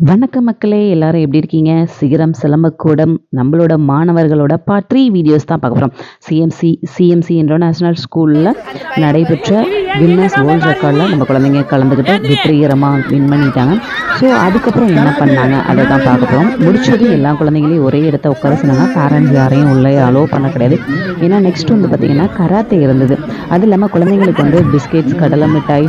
வணக்கம் மக்களே, எல்லாரும் எப்படி இருக்கீங்க? சிகரம் சிலம்பக்கூடம் நம்மளோட மாணவர்களோட பார்ட் 3 வீடியோஸ் தான் பார்க்க போகிறோம். சிஎம்சி இன்டர்நேஷ்னல் ஸ்கூலில் நடைபெற்ற கின்னஸ் வேர்ல்ட் ரெக்கார்டில் நம்ம குழந்தைங்க கலந்துக்கிட்டு வெற்றிகரமாக வின் பண்ணிட்டாங்க. ஸோ அதுக்கப்புறம் என்ன பண்ணாங்க அதை தான் பார்க்க போகிறோம். முடிச்சது எல்லா குழந்தைங்களையும் ஒரே இடத்த உட்கார சொன்னாங்க. பேரண்ட்ஸ் யாரையும் உள்ளே அலோவ் பண்ண கிடையாது. ஏன்னா நெக்ஸ்ட் வந்து பார்த்திங்கன்னா கராத்தே இருந்தது. அது இல்லாமல் குழந்தைங்களுக்கு வந்து பிஸ்கெட்ஸ், கடலை மிட்டாய்,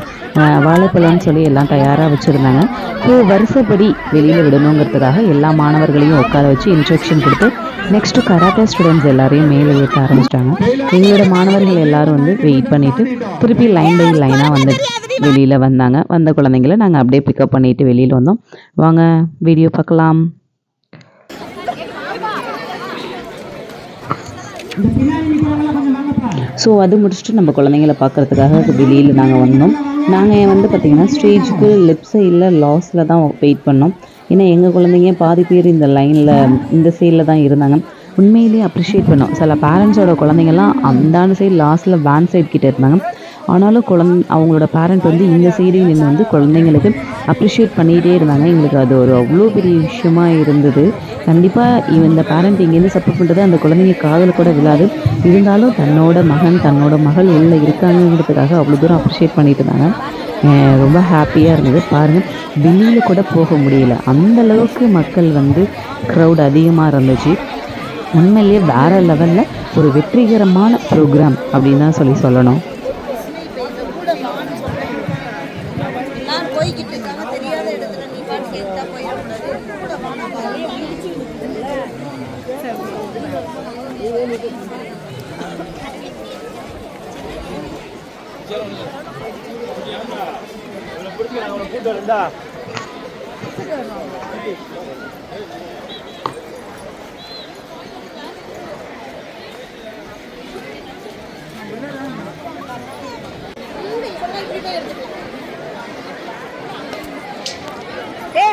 வாழைப்பழம்னு சொல்லி எல்லாம் தயாராக வச்சுருந்தாங்க. ஸோ வருஷப்படி வெளியில் விடணுங்கிறதுக்காக எல்லா மாணவர்களையும் உட்கார வச்சு இன்ஸ்ட்ரக்ஷன் கொடுத்து நெக்ஸ்ட்டு கராட்டே ஸ்டூடெண்ட்ஸ் எல்லாரையும் மேலே ஏற்ற ஆரம்பிச்சிட்டாங்க. எங்களோட மாணவர்கள் எல்லாரும் வந்து வெயிட் பண்ணிவிட்டு திருப்பி லைன் பை லைனாக வந்து வெளியில் வந்தாங்க. வந்த குழந்தைங்கள நாங்கள் அப்படியே பிக்கப் பண்ணிவிட்டு வெளியில் வந்தோம். வாங்க வீடியோ பார்க்கலாம். ஸோ அது முடிச்சுட்டு நம்ம குழந்தைங்கள பார்க்குறதுக்காக வெளியில் நாங்கள் வந்தோம். நாங்கள் வந்து பார்த்திங்கன்னா ஸ்டேஜுக்கு லெஃப்ட் சைடில் லாஸ்ட்டில் தான் வெயிட் பண்ணோம். ஏன்னா எங்கள் குழந்தைங்க பாதி பேர் இந்த லைனில் இந்த சைடில் தான் இருந்தாங்க. உண்மையிலேயே அப்ரிஷியேட் பண்ணோம். சில பேரண்ட்ஸோட குழந்தைங்கள்லாம் அந்தாண்டு சைடு லாஸ்ட்டில் வேன் சைட் கிட்டே இருந்தாங்க. ஆனாலும் அவங்களோட பேரண்ட் வந்து இந்த சைடு நின்று வந்து குழந்தைங்களுக்கு அப்ரிஷியேட் பண்ணிகிட்டே இருந்தாங்க. எங்களுக்கு அது ஒரு அவ்வளோ பெரிய விஷயமா இருந்தது. கண்டிப்பாக இந்த பேரண்ட் இங்கேருந்து சப்போர்ட் பண்ணுறது அந்த குழந்தைங்க காதில் கூட விழாது. இருந்தாலும் தன்னோட மகன் தன்னோட மகள் உள்ளே இருக்காங்கிறதுக்காக அவ்வளோ தூரம் அப்ரிஷியேட் பண்ணிட்டு இருந்தாங்க. ரொம்ப ஹாப்பியாக இருந்தது. பாருங்கள், வெளியில் கூட போக முடியல, அந்தளவுக்கு மக்கள் வந்து க்ரௌட் அதிகமாக இருந்துச்சு. உண்மையிலேயே வேறு லெவலில் ஒரு வெற்றிகரமான ப்ரோக்ராம் அப்படின்னு தான் சொல்லணும்.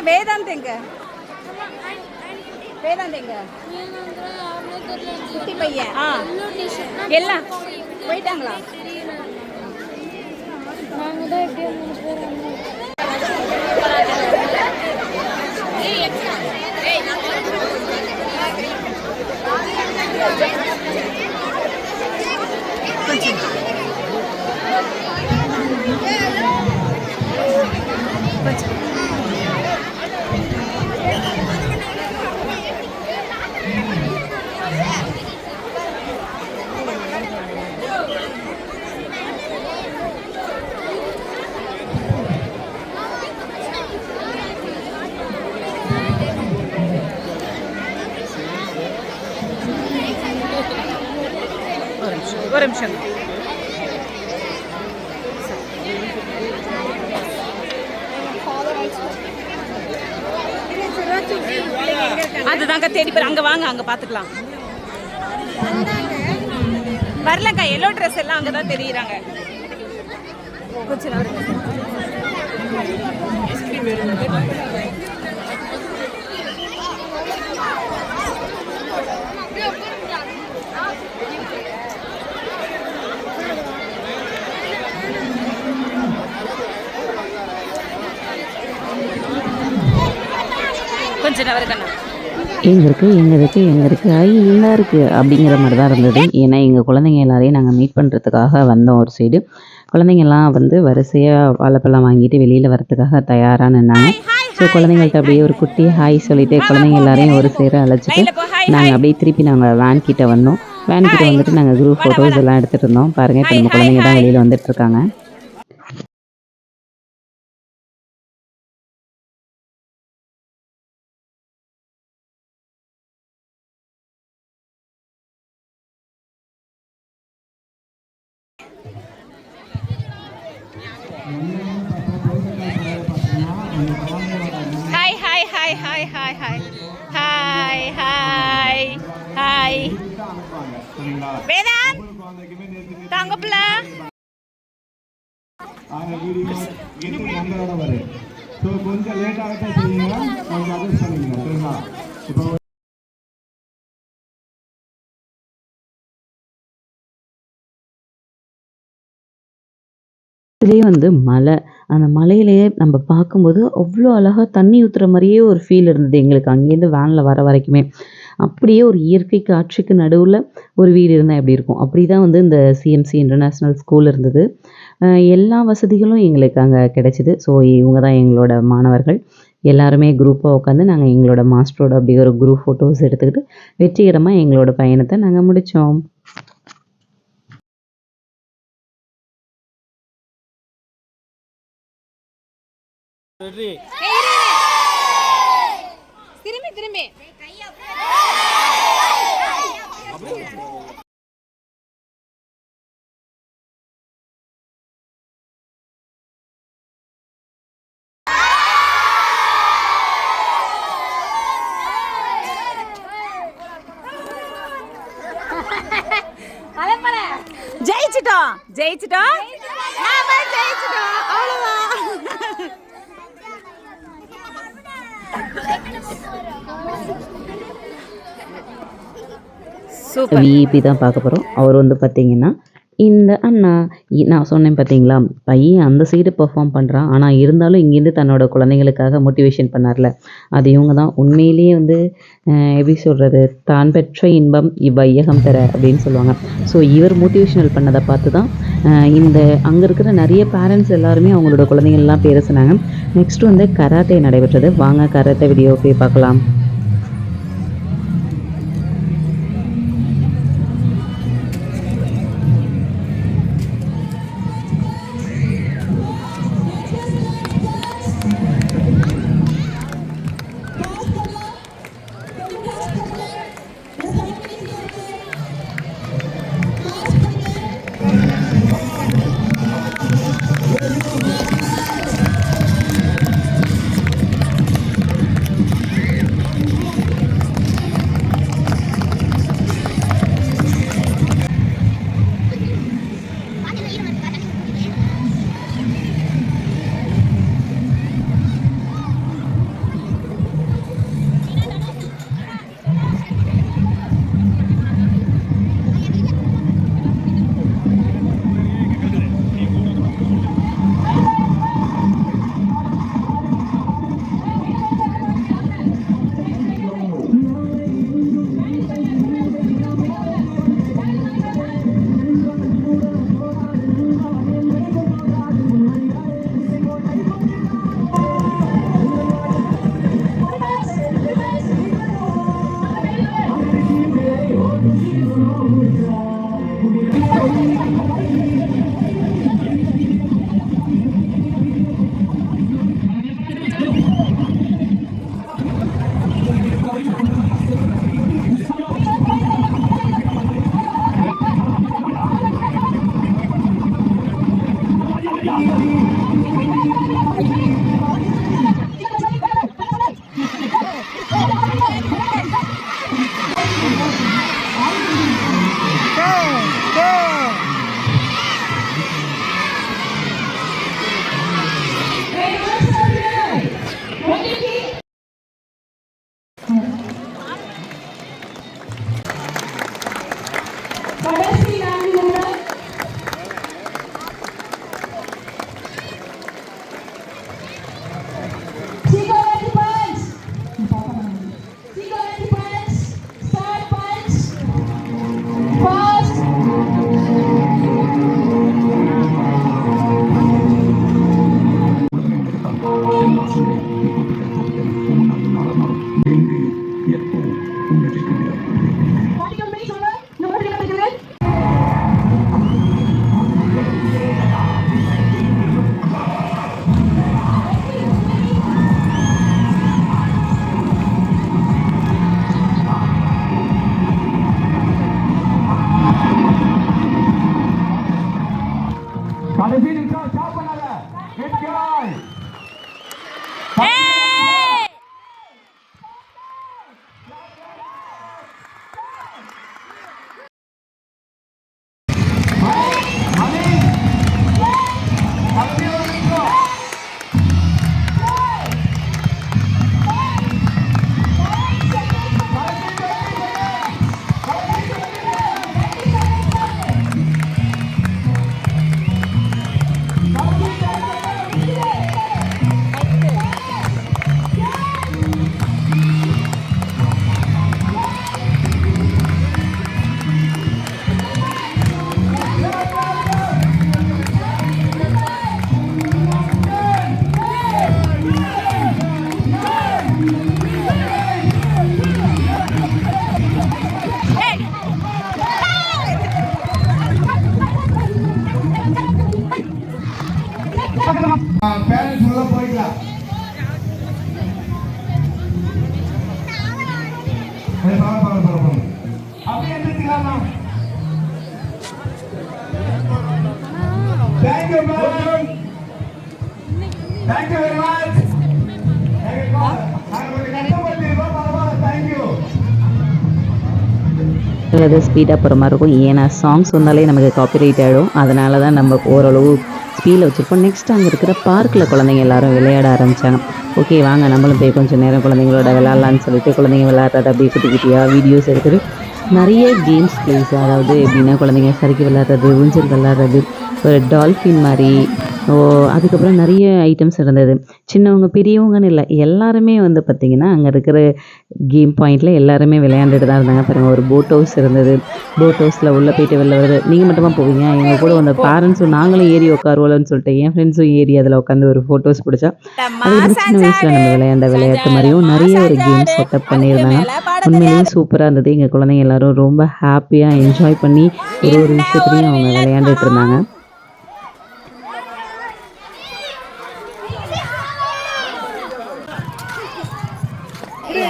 வேதாந்த் எங்க? வேதாந்த் எங்க? குட்டி பையன் எல்லாம் போயிட்டாங்களா? ஒரு நிமிஷம். அதுதாங்க தேடி போய் அங்கே வாங்க, அங்கே பார்த்துக்கலாம். வரலக்கா, எல்லோ ட்ரெஸ் எல்லாம் அங்கே தான் தெரியுறாங்க. கொஞ்சம் எங்கே இருக்குது ஐ நல்லா இருக்குது அப்படிங்கிற மாதிரி தான் இருந்தது. ஏன்னா எங்கள் குழந்தைங்க எல்லாரையும் நாங்கள் மீட் பண்ணுறதுக்காக வந்தோம். ஒரு சைடு குழந்தைங்கள்லாம் வந்து வரிசையாக வாழைப்பழம் வாங்கிட்டு வெளியில் வரத்துக்காக தயாராக நின்னாங்க. ஸோ குழந்தைங்கள்ட்ட அப்படியே ஒரு குட்டி ஹாய் சொல்லிவிட்டு குழந்தைங்க எல்லாரையும் ஒரு சேர அழைச்சிட்டு நாங்கள் அப்படியே திருப்பி நாங்கள் வேன் கிட்டே வந்தோம். வேன் கிட்டே வந்துட்டு நாங்கள் குரூப் ஃபோட்டோஸ் எல்லாம் எடுத்துகிட்டு இருந்தோம். பாருங்கள், இப்போ நம்ம குழந்தைங்க தான் வெளியில் வந்துட்டுருக்காங்க. Hi hi hi hi hi hi hi hi hi Vedant தங்கப்புல கொஞ்சம் லேட்டாக செய்யுங்க, கொஞ்சம் அட்ஜஸ்ட் பண்ணிங்க. சரிங்களா? இதுலேயே வந்து மலை. அந்த மலையிலேயே நம்ம பார்க்கும்போது அவ்வளோ அழகா தண்ணி ஊத்துற மாரியே ஒரு ஃபீல் இருந்தது எங்களுக்கு அங்கேருந்து வேன்ல வர வரைக்குமே. அப்படியே ஒரு இயற்கை காட்சிக்கு நடுவுல ஒரு வீடு இருந்தா எப்படி இருக்கும்? அப்படிதான் வந்து இந்த சிஎம்சி இன்டர்நேஷனல் ஸ்கூல் இருந்தது. அ எல்லா வசதிகளும் எங்களுக்கு அங்க கிடைச்சது. ஸோ இவங்க தான் எங்களோட மாணவர்கள். எல்லாருமே குரூப்பா உட்காந்து நாங்க எங்களோட மாஸ்டரோட அப்படி ஒரு குரூப் ஃபோட்டோஸ் எடுத்துக்கிட்டு வெற்றிகரமா எங்களோட பயணத்த நாங்க முடிச்சோம். திரும்பி திரும்பி ஜெயிச்சிட்டோம் ஜெயிச்சிட்டோம் நாம ஜெயிச்சிட்டோம் அவ்வளவுதான். சூப்பர். விஇபி தான் பார்க்க போறோம். அவர் வந்து பார்த்தீங்கன்னா, இந்த அண்ணா நான் சொன்னேன் பார்த்தீங்களா, பையன் அந்த சைடு பெர்ஃபார்ம் பண்றான். ஆனா இருந்தாலும் இங்கேருந்து தன்னோட குழந்தைங்களுக்காக மோட்டிவேஷன் பண்ணார்ல, அது இவங்க தான். உண்மையிலேயே வந்து எப்படி சொல்றது, தான் பெற்ற இன்பம் இவ்வையகம் தர அப்படின்னு சொல்லுவாங்க. ஸோ இவர் மோட்டிவேஷனல் பண்ணத பார்த்து தான் இந்த அங்க இருக்கிற நெறைய பேரண்ட்ஸ் எல்லாருமே அவங்களோட குழந்தைங்கள்லாம் பேர சொன்னாங்க. நெக்ஸ்ட் வந்து கராத்தே நடைபெற்றது. வாங்க கராத்தே வீடியோ போய் பார்க்கலாம். அப்படியே எந்திரிச்சுக்கலாமா? Thank you, madam. Thank you very much. Thank you. அது ஸ்பீடாக போகிற மாதிரி இருக்கும். ஏன்னா சாங்ஸ் வந்தாலே நமக்கு காப்பிரைட் ஆகிடும். அதனால தான் நம்ம ஓரளவு ஸ்பீடில் வச்சுருப்போம். நெக்ஸ்ட் அங்கே இருக்கிற பார்க்கில் குழந்தைங்க எல்லாரும் விளையாட ஆரம்பித்தாங்க. ஓகே வாங்க நம்மளும் போய் கொஞ்சம் நேரம் குழந்தைங்களோட விளையாடலான்னு சொல்லிட்டு குழந்தைங்க விளையாடுறது அப்படியே குட்டி குட்டியாக வீடியோஸ் எடுத்துகிட்டு நிறைய கேம்ஸ் பிளேஸ், அதாவது எப்படின்னா குழந்தைங்க சறுக்கி விளையாடுறது, ஊஞ்சல் விளையாடுறது, ஒரு டால்ஃபின் மாதிரி, அதுக்கப்புறம் நிறைய ஐட்டம்ஸ் இருந்தது. சின்னவங்க பெரியவங்கன்னு இல்லை, எல்லாருமே வந்து பார்த்திங்கன்னா அங்கே இருக்கிற கேம் பாயிண்டில் எல்லாருமே விளையாண்டுட்டு தான் இருந்தாங்க. பாருங்கள் ஒரு போட் ஹவுஸ் இருந்தது. போட் ஹவுஸில் உள்ளே போயிட்டு வெளில வருது. நீங்கள் மட்டுமா போவீங்க? எங்கள் கூட வந்த பேரண்ட்ஸும் நாங்களும் ஏறி உட்காருவோம்னு சொல்லிட்டு என் ஃப்ரெண்ட்ஸும் ஏறி அதில் உட்காந்து ஒரு ஃபோட்டோஸ் பிடிச்சா. அதுக்கப்புறம் சின்ன வயசில் நம்ம விளையாண்ட விளையாட்டு மாதிரியும் நிறைய ஒரு கேம் செட்டப் பண்ணியிருந்தாங்க. உண்மையிலேயே சூப்பராக இருந்தது. எங்கள் குழந்தைங்க எல்லோரும் ரொம்ப ஹாப்பியாக என்ஜாய் பண்ணி ஒரு விஷயத்துலையும் அவங்க விளையாண்டுட்டு இருந்தாங்க.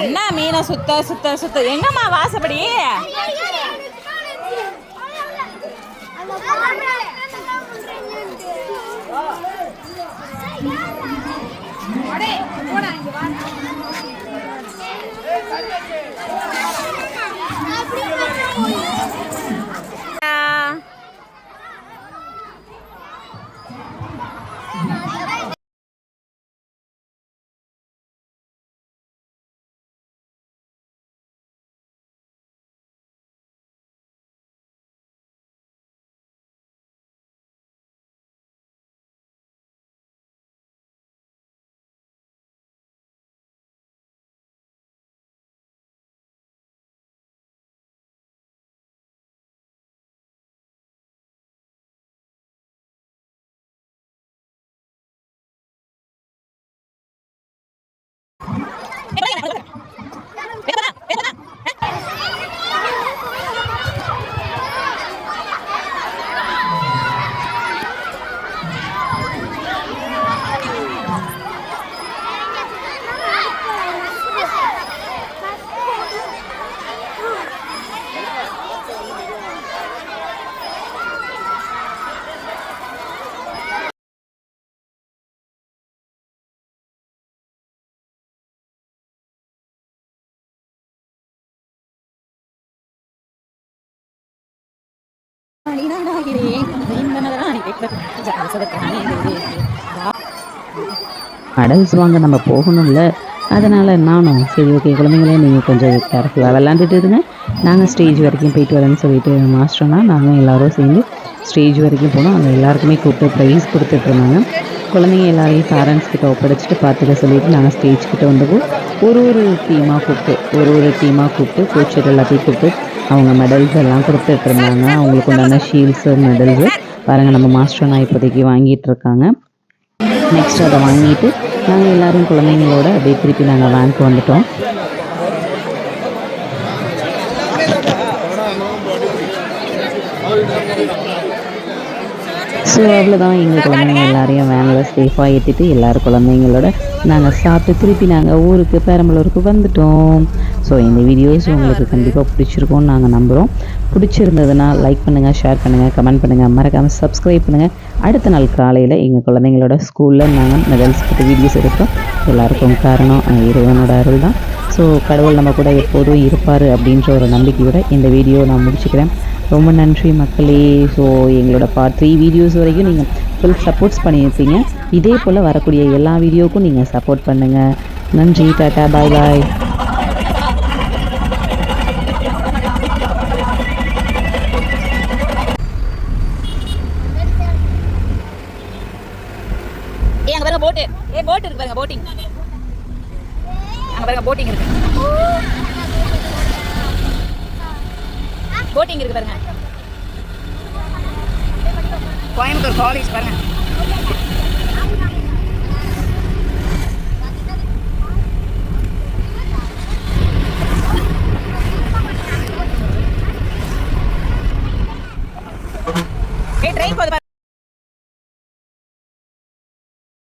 என்ன மீனை சுத்த சுத்த சுத்த என்னம்மா வாசப்படி அடல்ஸ் வாங்க நம்ம போகணும்ல, அதனால் நானும் சரி ஓகே குழந்தைங்களே நீங்கள் கொஞ்சம் கேர்ஃபுல்லாக விளாண்டுட்டு இருங்க, நாங்கள் ஸ்டேஜ் வரைக்கும் போயிட்டு வரேன்னு சொல்லிட்டு மாஸ்டர்னா நாங்கள் எல்லோரும் சேர்ந்து ஸ்டேஜ் வரைக்கும் போனோம். அங்கே எல்லாருக்குமே கூப்பிட்டு ப்ரைஸ் கொடுத்துட்ருந்தாங்க. குழந்தைங்க எல்லாரையும் பேரண்ட்ஸ் கிட்ட ஒப்படைச்சிட்டு பார்த்துக்க சொல்லிவிட்டு நாங்கள் ஸ்டேஜ் கிட்ட வந்தப்போ ஒரு டீமாக கூப்பிட்டு கோச்சர் எல்லாத்தையும் கூப்பிட்டு அவங்க மெடல்ஸ் எல்லாம் கொடுத்துட்ருந்தாங்க. அவங்களுக்கு உண்டான ஷீல்ட்ஸு மெடல்ஸு பாருங்கள் நம்ம மாஸ்டர் நான் இப்போதைக்கு வாங்கிட்டு இருக்காங்க. நெக்ஸ்ட் அதை வாங்கிட்டு நாங்கள் எல்லோரும் குழந்தைங்களோட அப்படியே திருப்பி நாங்கள் வேனுக்கு வந்துட்டோம். ஸோ அவ்வளோதான், எங்கள் குழந்தைங்க எல்லாரையும் வேனில் சேஃபாக ஏற்றிட்டு எல்லோரும் குழந்தைங்களோட நாங்கள் சாப்பிட்டு திருப்பி நாங்கள் ஊருக்கு பெரம்பலூருக்கு வந்துட்டோம். ஸோ இந்த வீடியோஸ் உங்களுக்கு கண்டிப்பாக பிடிச்சிருக்கோன்னு நாங்கள் நம்புகிறோம். பிடிச்சிருந்ததுன்னா லைக் பண்ணுங்கள், ஷேர் பண்ணுங்கள், கமெண்ட் பண்ணுங்கள், மறக்காமல் சப்ஸ்கிரைப் பண்ணுங்கள். அடுத்த நாள் காலையில் எங்கள் குழந்தைங்களோட ஸ்கூலில் நாங்கள் மெடல்ஸ் பற்றி வீடியோஸ் எடுத்தோம். எல்லாருக்கும் காரணம் இறைவனோட அருள் தான். ஸோ கடவுள் நம்ம கூட எப்போதும் இருப்பார் அப்படின்ற ஒரு நம்பிக்கையோட இந்த வீடியோ நான் முடிச்சுக்கிறேன். ரொம்ப நன்றி மக்களே. ஸோ எங்களோட பார்ட் 3 வீடியோஸ் வரைக்கும் நீங்கள் ஃபுல் சப்போர்ட்ஸ் பண்ணியிருப்பீங்க. இதே போல் வரக்கூடிய எல்லா வீடியோவுக்கும் நீங்கள் சப்போர்ட் பண்ணுங்கள். நன்றி, டாட்டா, பாய் பாய். அங்க பாருங்க போட் இருக்கு பாருங்க, போட்டிங் அங்க பாருங்க, போட்டிங் இருக்கு பாருங்க. கோயம்புத்தூர் காலேஜ் பாருங்க.